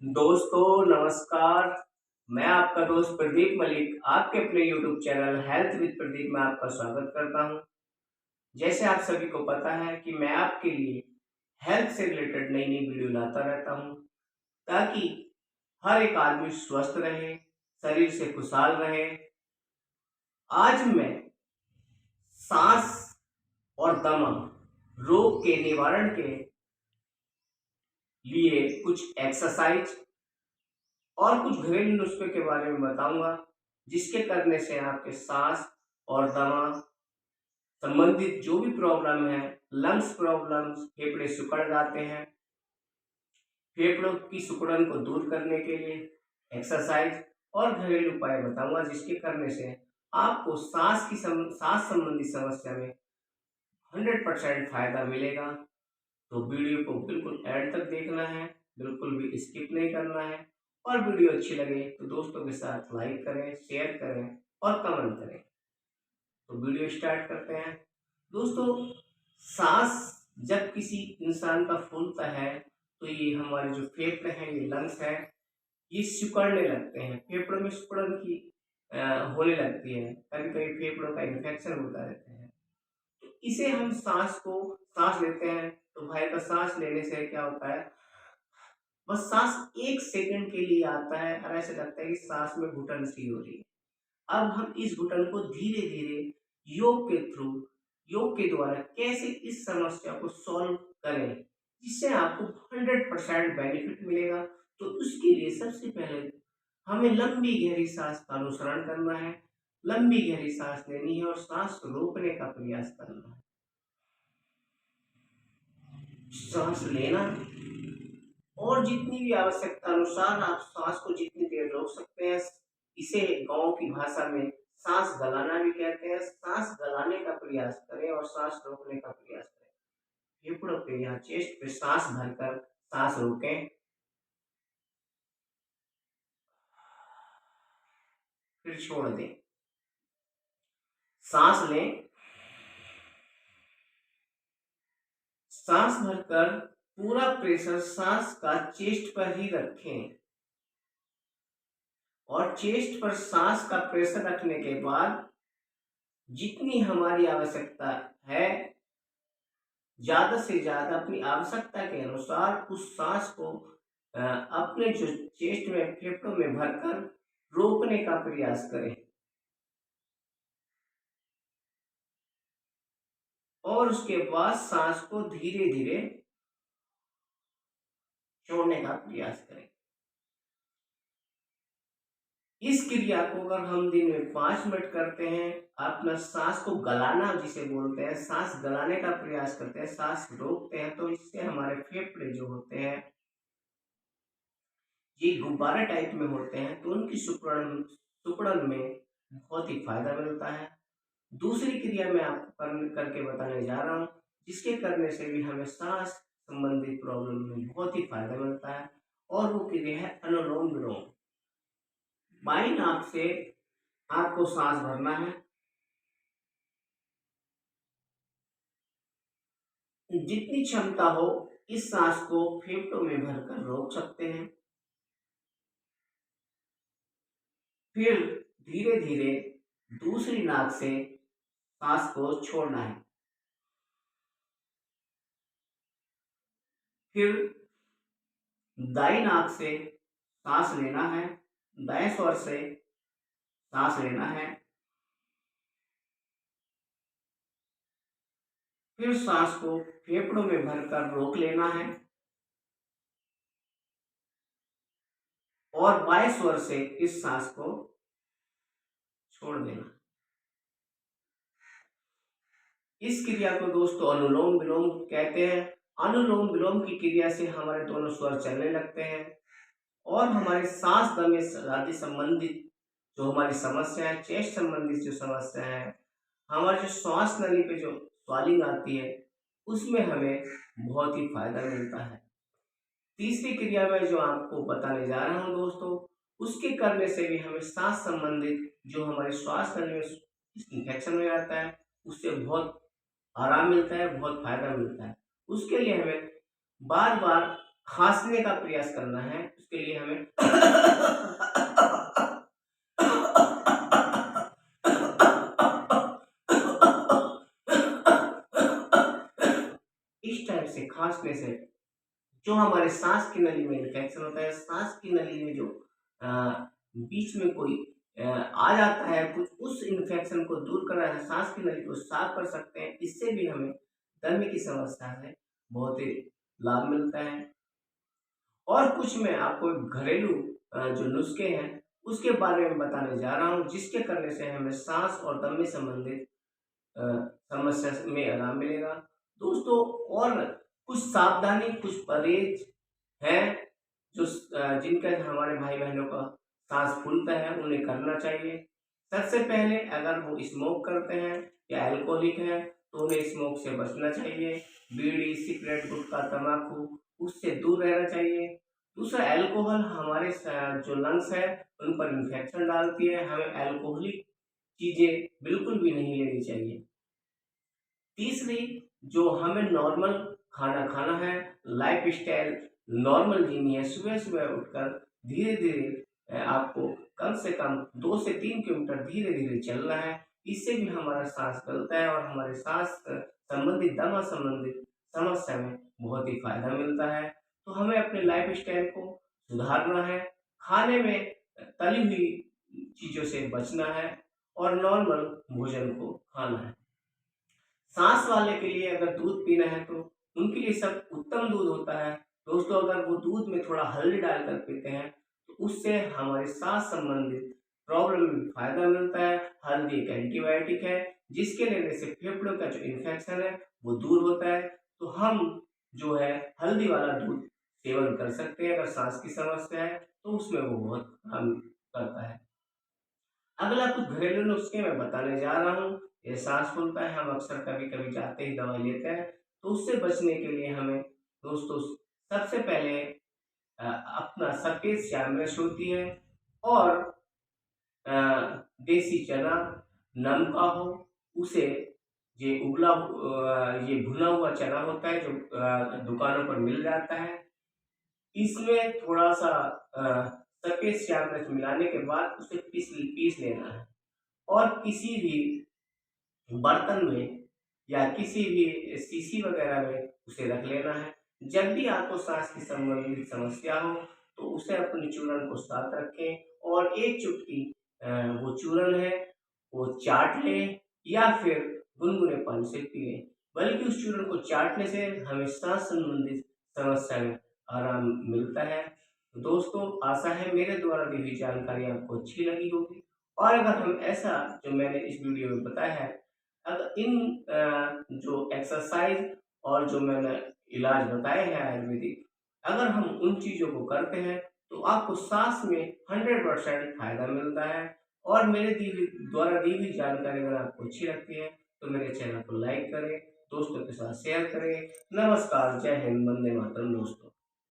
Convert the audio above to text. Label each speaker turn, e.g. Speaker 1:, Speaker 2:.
Speaker 1: दोस्तों नमस्कार। मैं आपका दोस्त प्रदीप मलिक आपके अपने YouTube channel health with Pradeep में आपका स्वागत करता हूं। जैसे आप सभी को पता है कि मैं आपके लिए हेल्थ से रिलेटेड नई नई वीडियो लाता रहता हूं ताकि हर एक आदमी स्वस्थ रहे, शरीर से खुशहाल रहे। आज मैं सांस और दमा रोग के निवारण के लिए कुछ एक्सरसाइज और कुछ घरेलू नुस्खे के बारे में बताऊंगा, जिसके करने से आपके सांस और दमा संबंधित जो भी प्रॉब्लम है, लंग्स प्रॉब्लम्स, फेफड़े सिकुड़ जाते हैं, फेफड़ों की सिकुड़न को दूर करने के लिए एक्सरसाइज और घरेलू उपाय बताऊंगा, जिसके करने से आपको सांस संबंधी समस्या में 100% फायदा मिलेगा। तो वीडियो को बिल्कुल एंड तक देखना है, बिल्कुल भी स्किप नहीं करना है। और वीडियो अच्छी लगे तो दोस्तों के साथ लाइक करें, शेयर करें और कमेंट करें। तो वीडियो स्टार्ट करते हैं। दोस्तों, सांस जब किसी इंसान का फूलता है तो ये हमारे जो फेफड़े हैं, ये लंग्स है, ये सिकुड़ने लगते हैं। फेफड़ों में सिकुड़न की होने लगती है। कभी कभी फेफड़ों का इन्फेक्शन होता रहता है। तो इसे हम सांस लेते हैं तो भाई का सांस लेने से क्या होता है, बस सांस 1 सेकंड के लिए आता है और ऐसा लगता है कि सांस में घुटन सी हो रही है। अब हम इस घुटन को धीरे धीरे योग के थ्रू, योग के द्वारा कैसे इस समस्या को सॉल्व करें जिससे आपको 100% बेनिफिट मिलेगा। तो उसके लिए सबसे पहले हमें लंबी गहरी सांस का अनुसरण करना है। लंबी गहरी सांस लेनी है और सांस रोकने का प्रयास करना है। सांस लेना और जितनी भी आवश्यकता अनुसार आप सांस को जितनी देर रोक सकते हैं, इसे गांव की भाषा में सांस गलाना भी कहते हैं। सांस गलाने का प्रयास करें और सांस रोकने का प्रयास करें। फेफड़ों पे या चेस्ट पे सांस भरकर सांस रोकें, फिर छोड़ दें। सांस लें, सांस भरकर पूरा प्रेशर सांस का चेस्ट पर ही रखें और चेस्ट पर सांस का प्रेशर रखने के बाद जितनी हमारी आवश्यकता है, ज्यादा से ज्यादा अपनी आवश्यकता के अनुसार उस सांस को अपने जो चेस्ट में, फेफड़ों में भरकर रोकने का प्रयास करें और उसके बाद सांस को धीरे धीरे छोड़ने का प्रयास करें। इस क्रिया को अगर हम दिन में 5 मिनट करते हैं, अपना सांस को गलाना जिसे बोलते हैं, सांस गलाने का प्रयास करते हैं, सांस रोकते हैं, तो इससे हमारे फेफड़े जो होते हैं ये गुब्बारे टाइप में होते हैं, तो उनकी सिकुड़न सिकुड़न में बहुत ही फायदा मिलता है। दूसरी क्रिया मैं आपको करके बताने जा रहा हूँ, जिसके करने से भी हमें सांस संबंधित प्रॉब्लम में बहुत ही फायदा मिलता है और वो क्रिया है अनुलोम विलोम। बाई नाक से आपको सांस भरना है, जितनी क्षमता हो इस सांस को फेफड़ों में भरकर रोक सकते हैं। फिर धीरे धीरे दूसरी नाक से सांस को छोड़ना है। फिर दाई नाक से सांस लेना है, दाएं स्वर से सांस लेना है। फिर सांस को फेफड़ों में भरकर रोक लेना है और बाएं स्वर से इस सांस को छोड़ देना। इस क्रिया को दोस्तों अनुलोम विलोम कहते हैं। अनुलोम विलोम की क्रिया से हमारे दोनों स्वर चलने लगते हैं और हमारे सांस दमे आदि संबंधित जो हमारी समस्या है, चेस्ट संबंधित जो समस्या है, हमारे जो श्वास नली पे जो स्वालिंग आती है, उसमें हमें बहुत ही फायदा मिलता है। तीसरी क्रिया में जो आपको बताने जा रहा हूँ दोस्तों, उसके करने से भी हमें सांस संबंधित जो हमारे श्वास नली में इन्फेक्शन हो जाता है, उससे बहुत आराम मिलता है, बहुत फायदा मिलता है। उसके लिए हमें बार बार खांसने का प्रयास करना है। उसके लिए हमें इस टाइप से खांसने से जो हमारे सांस की नली में इन्फेक्शन होता है, सांस की नली में जो अ, बीच में कोई आ जाता है कुछ, उस इन्फेक्शन को दूर करना है, सांस की नली को साफ कर सकते हैं। इससे भी हमें दमे की समस्या से बहुत ही लाभ मिलता है। और कुछ मैं आपको घरेलू जो नुस्खे हैं उसके बारे में बताने जा रहा हूँ, जिसके करने से हमें सांस और दम में संबंधित अ, समस्या में आराम मिलेगा। दोस्तों, और कुछ सावधानी, कुछ परहेज हैं जो जिनका हमारे भाई-बहनों का साँस फूलता है, उन्हें करना चाहिए। सबसे पहले अगर वो स्मोक करते हैं या अल्कोहलिक हैं, तो उन्हें स्मोक से बचना चाहिए। बीड़ी, सिगरेट, गुटखा, तम्बाकू उससे दूर रहना चाहिए। दूसरा, अल्कोहल हमारे जो लंग्स है, उन पर इन्फेक्शन डालती है। हमें अल्कोहलिक चीज़ें बिल्कुल भी नहीं लेनी चाहिए। तीसरी, जो हमें नॉर्मल खाना खाना है, लाइफ़स्टाइल नॉर्मल जीनी है, सुबह-सुबह उठकर धीरे-धीरे आपको कम से कम 2 से 3 किलोमीटर धीरे-धीरे चलना है। इससे भी हमारा साँस गलता है और हमारे सांस संबंधित, दमा संबंधित समस्या में बहुत ही फ़ायदा मिलता है। तो हमें अपने लाइफ़स्टाइल को सुधारना है, खाने में तली हुई चीज़ों से बचना है और नॉर्मल भोजन को खाना है। सांस वाले के लिए अगर दूध पीना है तो उनके लिए सब उत्तम दूध होता है। दोस्तों, अगर वो दूध में थोड़ा हल्दी डालकर पीते हैं तो उससे हमारे सांस संबंधित प्रॉब्लम में फ़ायदा मिलता है। हल्दी एक एंटीबायोटिक है जिसके लेने से फेफड़ों का जो इन्फेक्शन है वो दूर होता है। तो हम जो है हल्दी वाला दूध सेवन कर सकते हैं। अगर सांस की समस्या है तो उसमें वो बहुत काम करता है। अगला कुछ घरेलू नुस्खे मैं बताने जा रहा हूँ। ये सांस फूलता है, हम अक्सर कभी-कभी जाते ही दवाई लेते हैं, तो उससे बचने के लिए हमें दोस्तों सबसे पहले अपना सफ़ेद श्याम मिर्च होती है और अ, देसी चना नम का हो, उसे ये भुना हुआ चना होता है जो दुकानों पर मिल जाता है। इसमें थोड़ा-सा सफ़ेद श्याम मिर्च मिलाने के बाद उसे पीस लेना है और किसी भी बर्तन में या किसी भी शीशी वगैरह में उसे रख लेना है। जब भी आपको सांस की संबंधित समस्या हो तो उसे अपने चूर्ण को साथ रखें और एक चुटकी वो चूर्ण है वो चाट लें या फिर गुनगुने पानी से पिएँ। बल्कि उस चूर्ण को चाटने से हमें सांस संबंधित समस्या में आराम मिलता है। तो दोस्तों, आशा है मेरे द्वारा दी हुई जानकारी आपको अच्छी लगी होगी और अगर हम ऐसा जो मैंने इस वीडियो में बताया है, अगर इन जो एक्सरसाइज और जो मैंने इलाज बताए हैं आयुर्वेदिक, अगर हम उन चीज़ों को करते हैं तो आपको सांस में 100% फ़ायदा मिलता है। और मेरे द्वारा दी हुई जानकारी अगर आपको अच्छी लगती है तो मेरे चैनल को लाइक करें, दोस्तों के साथ शेयर करें। नमस्कार, जय हिंद, वंदे मातरम दोस्तों।